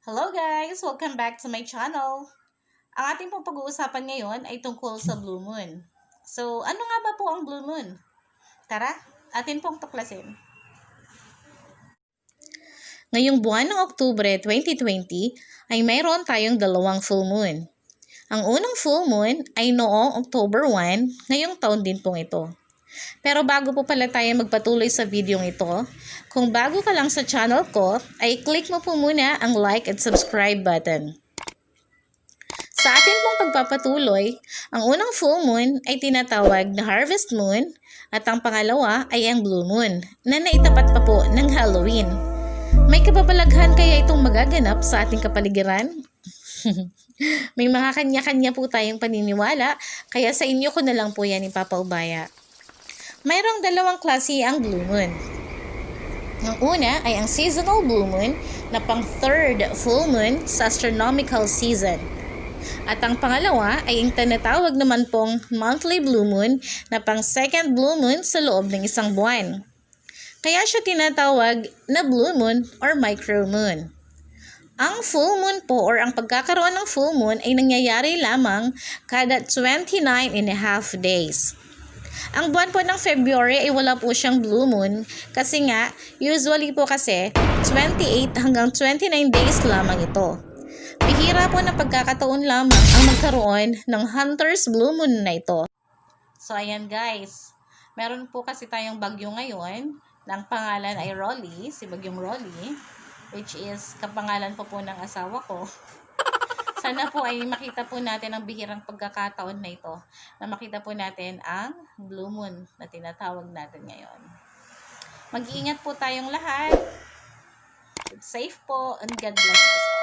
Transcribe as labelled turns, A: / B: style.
A: Hello guys! Welcome back to my channel. Ang ating pong pag-uusapan ngayon ay tungkol sa Blue Moon. So, ano nga ba po ang Blue Moon? Tara, atin pong tuklasin. Ngayong buwan ng Oktubre 2020 ay mayroon tayong dalawang full moon. Ang unang full moon ay noong October 1, ngayong taon din pong ito. Pero bago po pala tayo magpatuloy sa video ito, kung bago ka lang sa channel ko, ay click mo po muna ang like at subscribe button. Sa atin pong pagpapatuloy, ang unang full moon ay tinatawag na harvest moon at ang pangalawa ay ang blue moon na naitapat pa po ng Halloween. May kababalaghan kaya itong magaganap sa ating kapaligiran? May mga kanya-kanya po tayong paniniwala, kaya sa inyo ko na lang po yan ipapaubaya. Mayroong dalawang klase ang blue moon. Ang una ay ang seasonal blue moon na pang third full moon sa astronomical season. At ang pangalawa ay ang tinatawag naman pong monthly blue moon na pang second blue moon sa loob ng isang buwan. Kaya siya tinatawag na blue moon or micro moon. Ang full moon po or ang pagkakaroon ng full moon ay nangyayari lamang kada 29.5 days. Ang buwan po ng February ay wala po siyang blue moon kasi nga usually po kasi 28 hanggang 29 days lamang ito. Bihira po na pagkakataon lamang ang magkaroon ng Hunter's Blue Moon na ito. So ayan guys, meron po kasi tayong bagyo ngayon na ang pangalan ay Rolly, si bagyong Rolly, which is kapangalan po ng asawa ko. Sana po ay makita po natin ang bihirang pagkakataon na ito, na makita po natin ang blue moon na tinatawag natin ngayon. Mag-iingat po tayong lahat. Safe po and God bless us all.